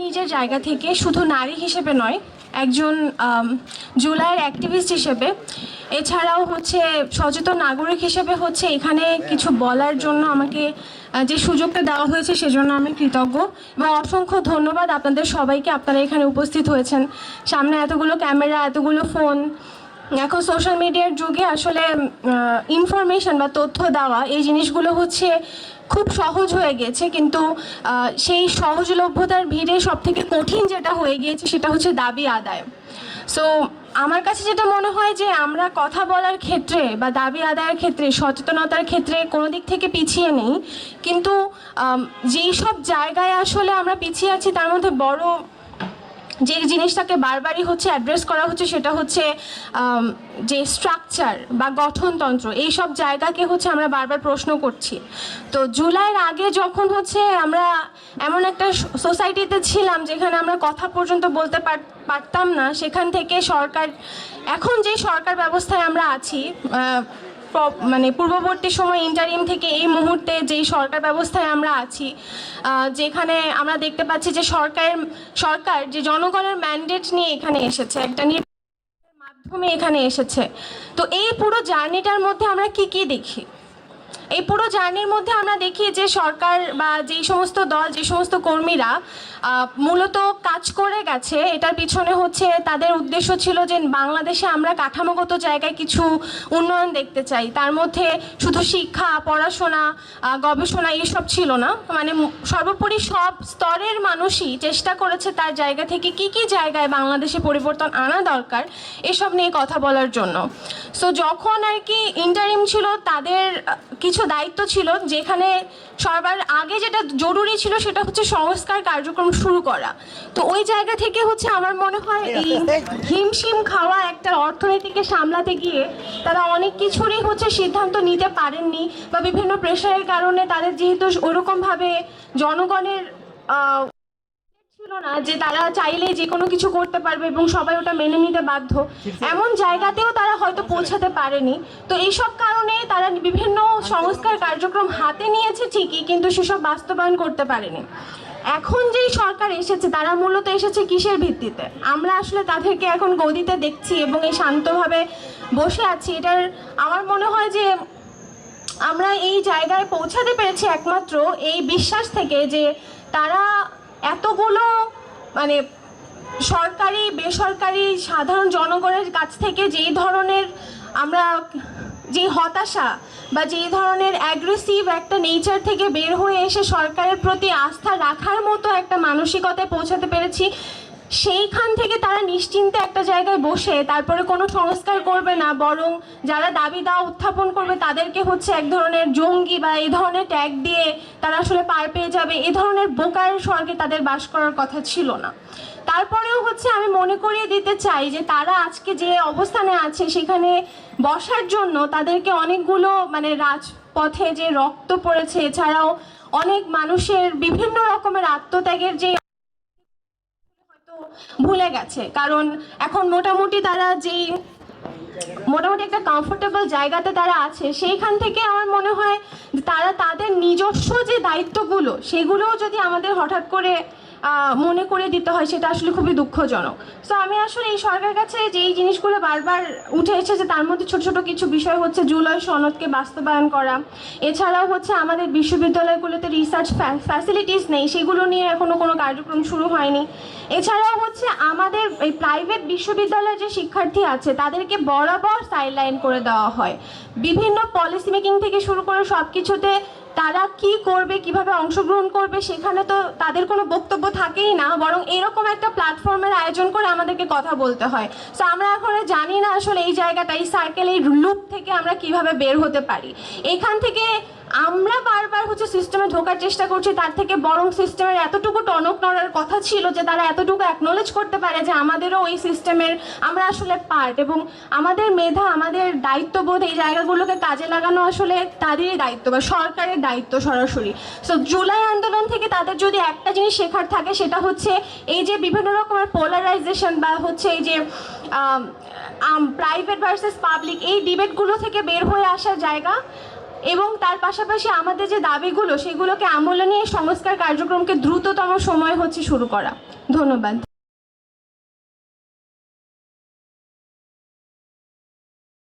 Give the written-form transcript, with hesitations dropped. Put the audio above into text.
নিজের জায়গা থেকে শুধু নারী হিসেবে নয়, একজন জুলাইয়ের অ্যাক্টিভিস্ট হিসেবে, এছাড়াও হচ্ছে সচেতন নাগরিক হিসেবে হচ্ছে এখানে কিছু বলার জন্য আমাকে যে সুযোগটা দেওয়া হয়েছে সেজন্য আমি কৃতজ্ঞ এবং অসংখ্য ধন্যবাদ আপনাদের সবাইকে। আপনারা এখানে উপস্থিত হয়েছেন, সামনে এতগুলো ক্যামেরা, এতগুলো ফোন। এখন সোশ্যাল মিডিয়ার যুগে আসলে ইনফরমেশন বা তথ্য দেওয়া এই জিনিসগুলো হচ্ছে খুব সহজ হয়ে গেছে, কিন্তু সেই সহজলভ্যতার ভিড়ে সবথেকে কঠিন যেটা হয়ে গিয়েছে সেটা হচ্ছে দাবি আদায়। সো আমার কাছে যেটা মনে হয় যে আমরা কথা বলার ক্ষেত্রে বা দাবি আদায়ের ক্ষেত্রে, সচেতনতার ক্ষেত্রে কোনো দিক থেকে পিছিয়ে নেই, কিন্তু যেই সব জায়গায় আসলে আমরা পিছিয়ে আছি তার মধ্যে বড় যে জিনিসটাকে বারবারই হচ্ছে অ্যাড্রেস করা হচ্ছে সেটা হচ্ছে যে স্ট্রাকচার বা গঠনতন্ত্র, এই সব জায়গাকে হচ্ছে আমরা বারবার প্রশ্ন করছি। তো জুলাইয়ের আগে যখন হচ্ছে আমরা এমন একটা সোসাইটিতে ছিলাম যেখানে আমরা কথা পর্যন্ত বলতে পারতাম না, সেখান থেকে সরকার, এখন যে সরকার ব্যবস্থায় আমরা আছি, মানে পূর্ববর্তী সময় ইন্টারিম থেকে এই মুহূর্তে যেই সরকার ব্যবস্থায় আমরা আছি, যেখানে আমরা দেখতে পাচ্ছি যে সরকার যে জনগণের ম্যান্ডেট নিয়ে এখানে এসেছে, একটা নির্বাচনের মাধ্যমে এখানে এসেছে। তো এই পুরো জার্নিটার মধ্যে আমরা কি দেখি? এই পুরো জার্নির মধ্যে আমরা দেখি যে সরকার বা যেই সমস্ত দল, যে সমস্ত কর্মীরা মূলত কাজ করে গেছে, এটার পিছনে হচ্ছে তাদের উদ্দেশ্য ছিল যে বাংলাদেশে আমরা কাঠামোগত জায়গায় কিছু উন্নয়ন দেখতে চাই। তার মধ্যে শুধু শিক্ষা, পড়াশোনা, গবেষণা এইসব ছিল না, মানে সর্বোপরি সব স্তরের মানুষই চেষ্টা করেছে তার জায়গা থেকে কি জায়গায় বাংলাদেশে পরিবর্তন আনা দরকার এসব নিয়ে কথা বলার জন্য। সো যখন আর কি ইন্টারিম ছিল, তাদের কিছু দায়িত্ব ছিল, যেখানে সবার আগে যেটা জরুরি ছিল সেটা হচ্ছে সংস্কার কার্যক্রম শুরু করা। তো ওই জায়গা থেকে হচ্ছে আমার মনে হয় এই হিমশিম খাওয়া একটা অর্থনীতিকে সামলাতে গিয়ে তারা অনেক কিছুরই হচ্ছে সিদ্ধান্ত নিতে পারেননি, বা বিভিন্ন প্রেশারের কারণে তাদের যেহেতু ওরকমভাবে জনগণের ছিল না যে তারা চাইলে যে কোনো কিছু করতে পারবে এবং সবাই ওটা মেনে নিতে বাধ্য, এমন জায়গাতেও তারা হয়তো পৌঁছাতে পারেনি। তো এইসব কারণে তারা বিভিন্ন সংস্কার কার্যক্রম হাতে নিয়েছে ঠিকই, কিন্তু সেসব বাস্তবায়ন করতে পারেনি। এখন যেই সরকার এসেছে তারা মূলত এসেছে কিসের ভিত্তিতে? আমরা আসলে তাদেরকে এখন গদিতে দেখছি এবং এই শান্তভাবে বসে আছি। এটার আমার মনে হয় যে আমরা এই জায়গায় পৌঁছাতে পেরেছি একমাত্র এই বিশ্বাস থেকে যে তারা এতগুলো মানে সরকারি, বেসরকারি, সাধারণ জনগণের কাছ থেকে যেই ধরনের আমরা যে হতাশা বা যেই ধরনের অ্যাগ্রেসিভ একটা নেচার থেকে বের হয়ে এসে সরকারের প্রতি আস্থা রাখার মতো একটা মানসিকতায় পৌঁছাতে পেরেছি, সেইখান থেকে তারা নিশ্চিন্তে একটা জায়গায় বসে তারপরে কোনো সংস্কার করবে না, বরং যারা দাবি দাওয়া উত্থাপন করবে তাদেরকে হচ্ছে এক ধরনের জঙ্গি বা এই ধরনের ট্যাগ দিয়ে তারা আসলে পার পেয়ে যাবে, এই ধরনের বোকার স্বর্গে তাদের বাস করার কথা ছিল না। তারপরেও হচ্ছে আমি মনে করিয়ে দিতে চাই যে তারা আজকে যে অবস্থানে আছে সেখানে বসার জন্য তাদেরকে অনেকগুলো মানে রাজপথে যে রক্ত পড়েছে, এছাড়াও অনেক মানুষের বিভিন্ন রকমের আত্মত্যাগের যে ভুলে গেছে। কারণ এখন মোটামুটি তারা যেই মোটামুটি একটা কমফোর্টেবল জায়গাতে তারা আছে, সেইখান থেকে আমার মনে হয় তারা তাদের নিজস্ব যে দায়িত্বগুলো সেগুলোও যদি আমাদের হঠাৎ করে মনে করে দিতে হয়, সেটা আসলে খুবই দুঃখজনক। সো আমি আসলে এই সরকারের কাছে যে এই জিনিসগুলো বারবার উঠে এসেছে তার মধ্যে ছোট ছোট কিছু বিষয় হচ্ছে জুলাই সনদকে বাস্তবায়ন করা, এছাড়াও হচ্ছে আমাদের বিশ্ববিদ্যালয়গুলোতে রিসার্চ ফ্যাসিলিটিস নেই, সেগুলো নিয়ে এখনো কোনো কার্যক্রম শুরু হয়নি। এছাড়াও হচ্ছে আমাদের এই প্রাইভেট বিশ্ববিদ্যালয়ের যে শিক্ষার্থী আছে তাদেরকে বরাবর সাইডলাইন করে দেওয়া হয়, বিভিন্ন পলিসি মেকিং থেকে শুরু করে সব কিছুতে তারা কি করবে, কিভাবে অংশগ্রহণ করবে, সেখানে তো তাদের কোনো বক্তব্য থাকেই না, বরং এরকম একটা প্ল্যাটফর্মের আয়োজন করে আমাদেরকে কথা বলতে হয়। সো আমরা এখন জানি না আসলে এই জায়গাটা, এই সার্কেল, এই লুপ থেকে আমরা কিভাবে বের হতে পারি। এখান থেকে আমরা বারবার হচ্ছে সিস্টেমে ঢোকার চেষ্টা করছি, তার থেকে বরং সিস্টেমের এতটুকু টনক নড়ার কথা ছিল যে তারা এতটুকু অ্যাকনোলেজ করতে পারে যে আমাদেরও ওই সিস্টেমের আমরা আসলে পার্ট, এবং আমাদের মেধা, আমাদের দায়িত্ববোধ এই জায়গাগুলোকে কাজে লাগানো আসলে তাদেরই দায়িত্ব বা সরকারের দায়িত্ব সরাসরি। সো জুলাই আন্দোলন থেকে তাদের যদি একটা জিনিস শেখার থাকে সেটা হচ্ছে এই যে বিভিন্ন রকমের পোলারাইজেশন বা হচ্ছে এই যে প্রাইভেট ভার্সেস পাবলিক এই ডিবেটগুলো থেকে বের হয়ে আসার জায়গা এবং তার পাশাপাশি আমাদের যে দাবিগুলো সেগুলোকে আমলে নিয়ে সংস্কার কার্যক্রমকে দ্রুততম সময়ে শুরু করা। ধন্যবাদ।